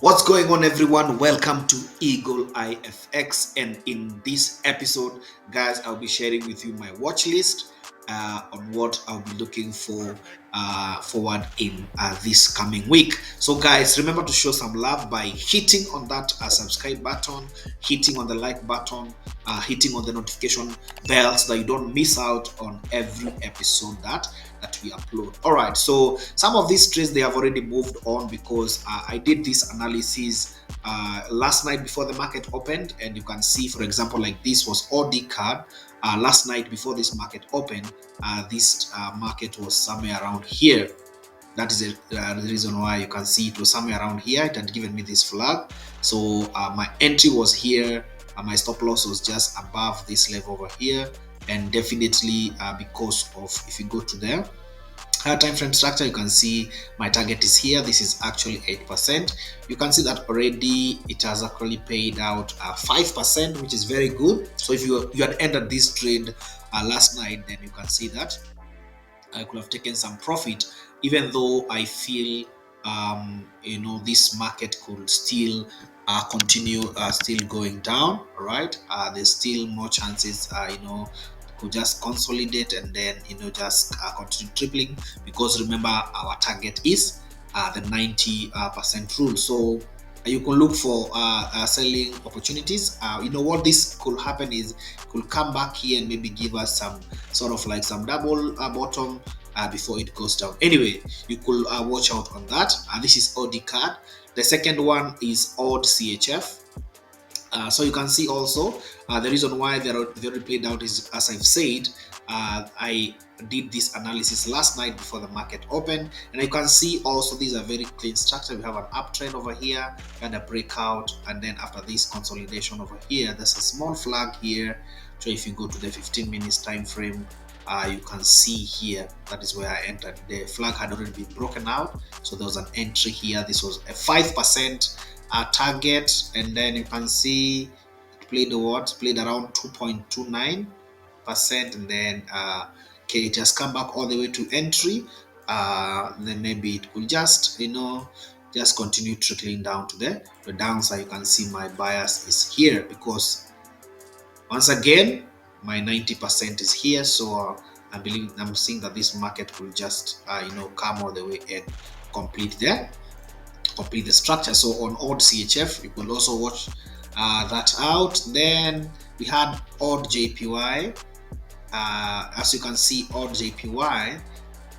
What's going on, everyone? Welcome to EagleEyeFX, and in this episode, guys, I'll be sharing with you my watch list on what I'll be looking for forward in this coming week. So, guys, remember to show some love by hitting on that subscribe button, hitting on the like button, hitting on the notification bell so that you don't miss out on every episode that we upload. All right, so some of these trades, they have already moved on because I did this analysis last night before the market opened, and you can see, for example, like this was AUDCAD last night before this market opened. This market was somewhere around here. That is the reason why you can see it was somewhere around here. It had given me this flag, so my entry was here. My stop loss was just above this level over here, and definitely because of, if you go to there time frame structure, you can see my target is here. This is actually 8%. You can see that already it has actually paid out 5%, which is very good. So if you had entered this trade last night, then you can see that I could have taken some profit, even though I feel this market could still continue still going down. All right, there's still more chances could just consolidate and then just continue tripling, because remember our target is the 90% rule. So you can look for selling opportunities. What this could happen is could come back here and maybe give us some sort of like some double bottom before it goes down. Anyway, you could watch out on that. This is AUDCAD. The second one is AUDCHF. So you can see also the reason why they're very played out is, as I've said, I did this analysis last night before the market opened, and you can see also these are very clean structure. We have an uptrend over here and a breakout, and then after this consolidation over here, there's a small flag here. So if you go to the 15 minutes time frame, you can see here that is where I entered. The flag had already been broken out, so there was an entry here. This was a 5% target, and then you can see it played around 2.29%, and then okay, it has come back all the way to entry. Then maybe it could just just continue trickling down to the downside. You can see my bias is here because once again my 90% is here. So I'm seeing that this market will just come all the way and complete the structure. So on AUDCHF, you could also watch that out. Then we had AUDJPY. As you can see, AUDJPY,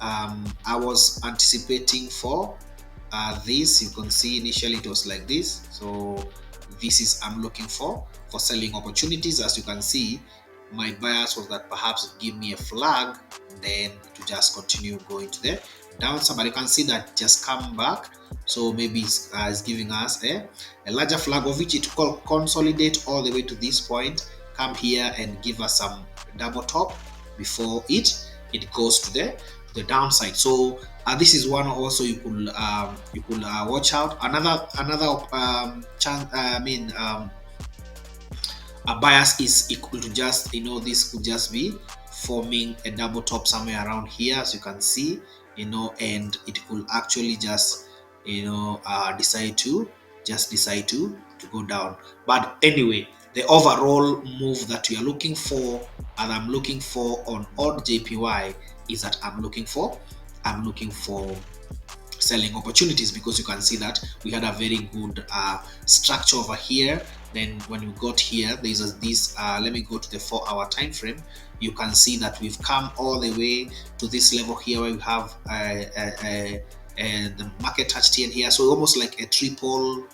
I was anticipating for this. You can see initially it was like this. So this is I'm looking for selling opportunities. As you can see, my bias was that perhaps give me a flag, then to just continue going to the downside. But you can see that just come back. So maybe it's giving us a larger flag, of which it will consolidate all the way to this point, come here and give us some double top before it goes to the downside. So this is one also you could watch out. Another a bias is equal to just this could just be forming a double top somewhere around here, as you can see, and it could actually just decide to go down. But anyway, the overall move that we are looking for, and I'm looking for on AUDJPY, is that I'm looking for selling opportunities, because you can see that we had a very good structure over here. Then when we got here, there's this let me go to the 4-hour time frame. You can see that we've come all the way to this level here, where we have the market touched here and here, so almost like a triple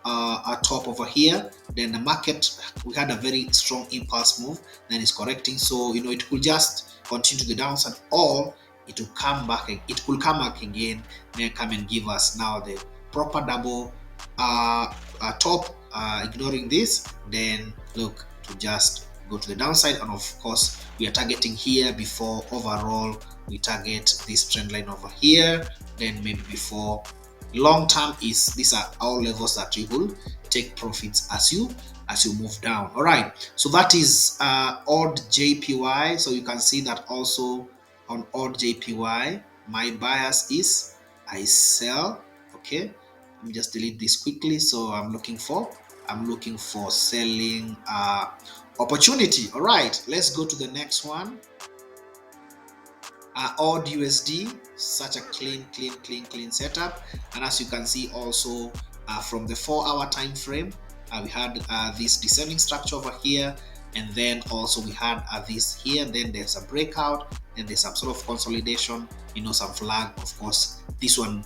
top over here. Then the market, we had a very strong impulse move, then it's correcting. So it could just continue to the downside, or it will come back. It could come back again, then come and give us now the proper double top, ignoring this, then look to just go to the downside. And of course, we are targeting here before overall we target this trend line over here. Then maybe before long term is, these are all levels that you will take profits as you move down. All right, so that is AUDJPY. So you can see that also on AUDJPY, my bias is I sell. Okay, Let me just delete this quickly. So I'm looking for selling opportunity. All right, let's go to the next one. AUDUSD, such a clean setup. And as you can see also from the 4-hour time frame, we had this descending structure over here, and then also we had this here. Then there's a breakout, and there's some sort of consolidation, some flag. Of course, this one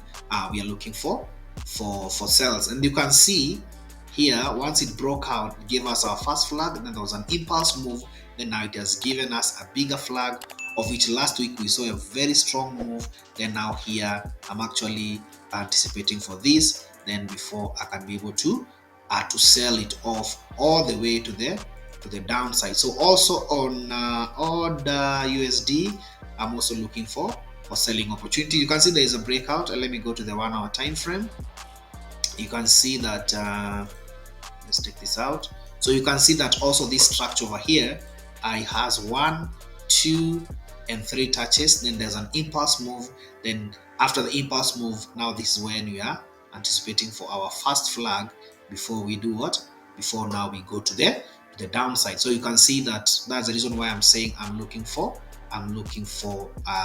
we are looking for sales. And you can see here, once it broke out, it gave us our first flag, and then there was an impulse move. Then now it has given us a bigger flag, of which last week we saw a very strong move. Then now here I'm actually anticipating for this, then before I can be able to sell it off all the way to the downside. So also on AUDUSD, I'm also looking for selling opportunity. You can see there is a breakout. Let me go to the 1-hour time frame. You can see that let's take this out. So you can see that also this structure over here has 1, 2, and 3 touches. Then there's an impulse move. Then after the impulse move, now this is when we are anticipating for our first flag before we do what? Before now we go to the downside. So you can see that that's the reason why I'm saying I'm looking for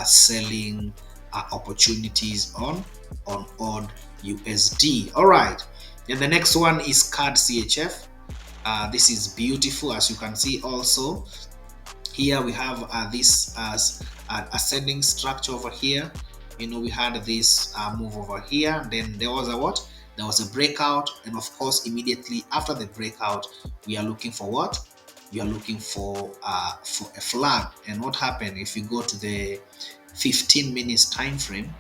selling opportunities on AUDUSD. All right. And the next one is CADCHF. This is beautiful, as you can see. Also here we have this as ascending structure over here. We had this move over here. Then there was a what? There was a breakout, and of course immediately after the breakout we are looking for what? We are looking for a flag. And what happened, if you go to the 15 minutes time frame,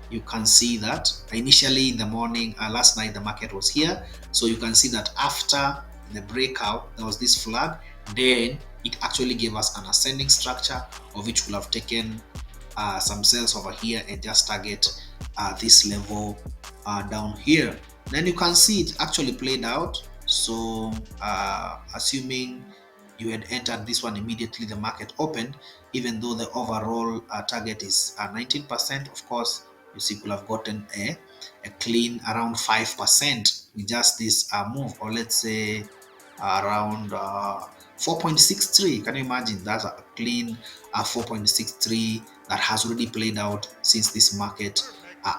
you can see that initially in the morning, last night, the market was here. So you can see that after the breakout there was this flag. Then it actually gave us an ascending structure, of which we'll have taken some sales over here and just target this level down here. Then you can see it actually played out. So assuming you had entered this one immediately the market opened, even though the overall target is 19%, of course you see could have gotten a clean around 5% with just this move, or let's say around 4.63. Can you imagine? That's a clean 4.63 that has already played out since this market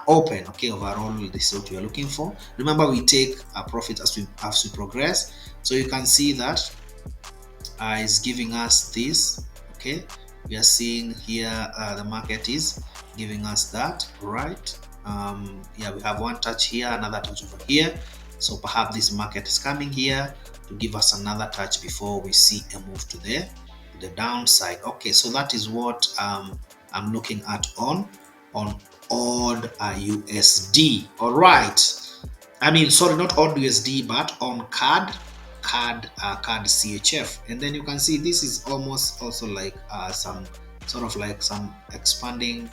open. Okay, overall this is what we are looking for. Remember, we take a profit as we progress. So you can see that is giving us this. Okay, we are seeing here the market is giving us that, right? Yeah, we have one touch here, another touch over here. So perhaps this market is coming here to give us another touch before we see a move to the downside. Okay, so that is what I'm looking at on AUDUSD. All right, I mean, sorry, not AUDUSD, but on CADCHF. And then you can see this is almost also like some sort of like some expanding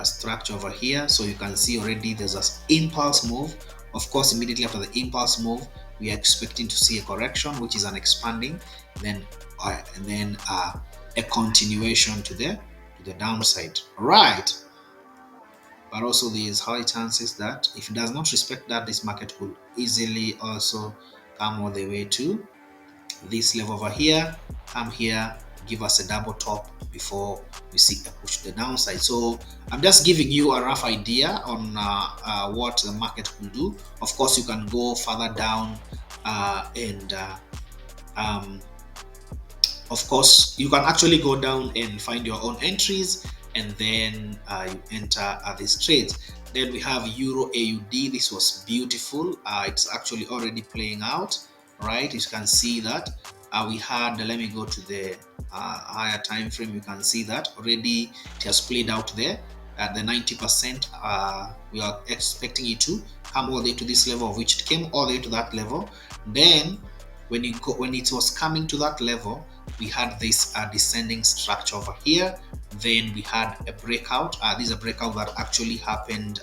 structure over here. So you can see already there's an impulse move. Of course, immediately after the impulse move, we are expecting to see a correction, which is an expanding, and then a continuation to the downside. Right. But also there is high chances that if it does not respect that, this market could easily also come all the way to this level over here, come here, give us a double top before we see a push to the downside. So I'm just giving you a rough idea on what the market will do. Of course, you can go further down and of course you can actually go down and find your own entries, and then you enter these trades. Then we have Euro AUD. This was beautiful. It's actually already playing out, right? You can see that we had, let me go to the higher time frame. You can see that already it has played out there at the 90%. We are expecting it to come all the way to this level, of which it came all the way to that level. Then when it was coming to that level, we had this descending structure over here. Then we had a breakout. This is a breakout that actually happened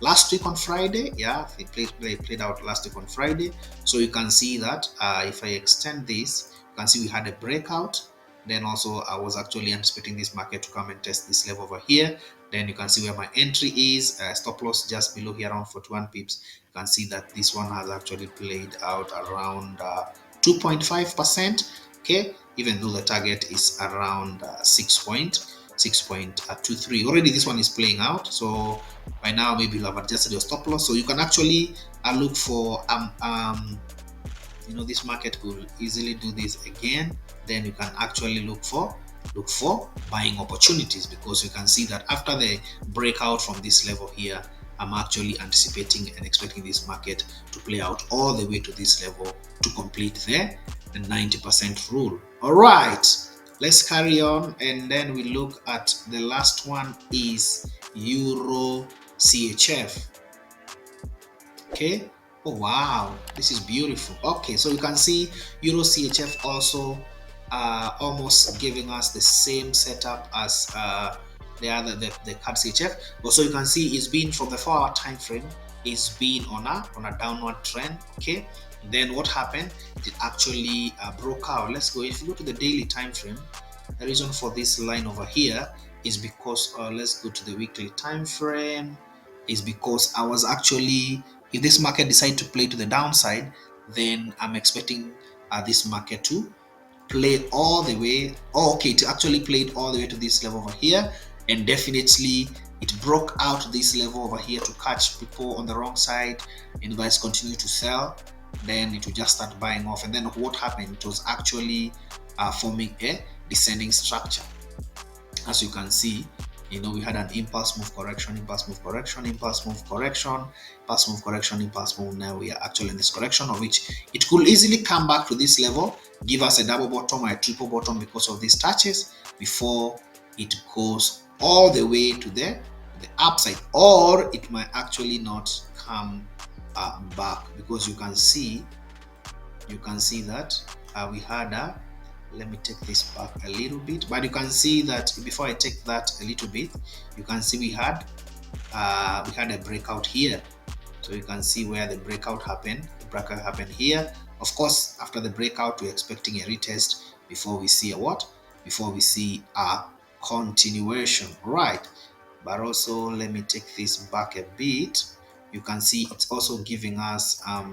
last week on Friday. Yeah, they played out last week on Friday. So you can see that if I extend this, you can see we had a breakout. Then also I was actually anticipating this market to come and test this level over here. Then you can see where my entry is, stop loss just below here around 41 pips. You can see that this one has actually played out around 2.5%, okay, even though the target is around 6.23. Already this one is playing out, so by now maybe you'll have adjusted your stop loss. So you can actually look for this market could easily do this again. Then you can actually look for buying opportunities, because you can see that after the breakout from this level here, I'm actually anticipating and expecting this market to play out all the way to this level to complete the 90% rule. All right, let's carry on, and then we look at the last one is EURCHF. Okay. Oh wow, this is beautiful. Okay, so you can see EURCHF also almost giving us the same setup as the CADCHF. Also, you can see it's been from the 4-hour time frame, it's been on a downward trend. Okay, then what happened? It actually broke out. Let's go. If you go to the daily time frame, the reason for this line over here is because let's go to the weekly time frame. Is because I was actually, if this market decide to play to the downside, then I'm expecting this market to play all the way, to actually play it all the way to this level over here, and definitely it broke out this level over here to catch people on the wrong side, and you guys continue to sell, then it will just start buying off. And then what happened? It was actually forming a descending structure. As you can see, we had an impulse move correction, impulse move correction, impulse move correction, impulse move correction, impulse move. Now we are actually in this correction, of which it could easily come back to this level, give us a double bottom or a triple bottom because of these touches before it goes all the way to the upside, or it might actually not come back, because you can see that we had a, let me take this back a little bit, but you can see that before I take that a little bit, you can see we had a breakout here. So you can see where the breakout happened. The breakout happened here. Of course, after the breakout, we're expecting a retest before we see a what? Before we see a continuation, right? But also, let me take this back a bit. You can see it's also giving us a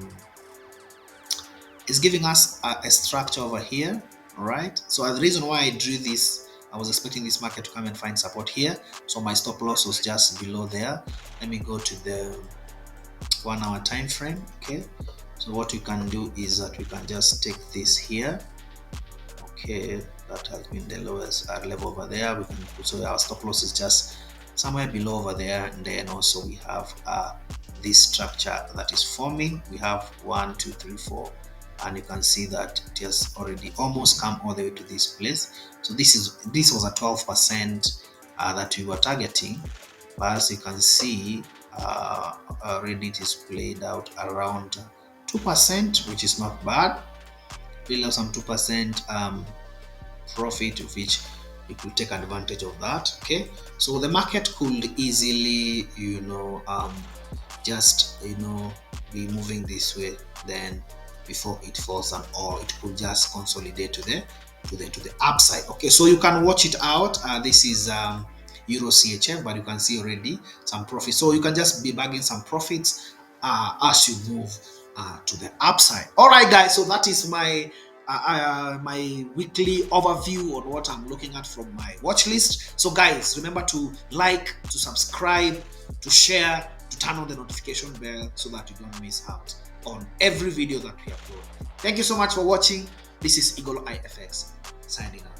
structure over here. Right, so the reason why I drew this, I was expecting this market to come and find support here, so my stop loss was just below there. Let me go to the 1-hour time frame. Okay, so what we can do is that we can just take this here. Okay, that has been the lowest level over there. We can put, so our stop loss is just somewhere below over there, and then also we have this structure that is forming. We have 1, 2, 3, 4. And you can see that it has already almost come all the way to this place. So this was a 12% that we were targeting, but as you can see, already it is played out around 2%, which is not bad. We have some 2% profit, of which you could take advantage of that. Okay, so the market could easily, just be moving this way, then before it falls, and or it could just consolidate to the upside. Okay, so you can watch it out. This is EURCHF, but you can see already some profits, so you can just be bagging some profits as you move to the upside. All right, guys, so that is my my weekly overview on what I'm looking at from my watch list. So guys, remember to like, to subscribe, to share, to turn on the notification bell so that you don't miss out on every video that we upload. Thank you so much for watching. This is EagleEyeFX signing out.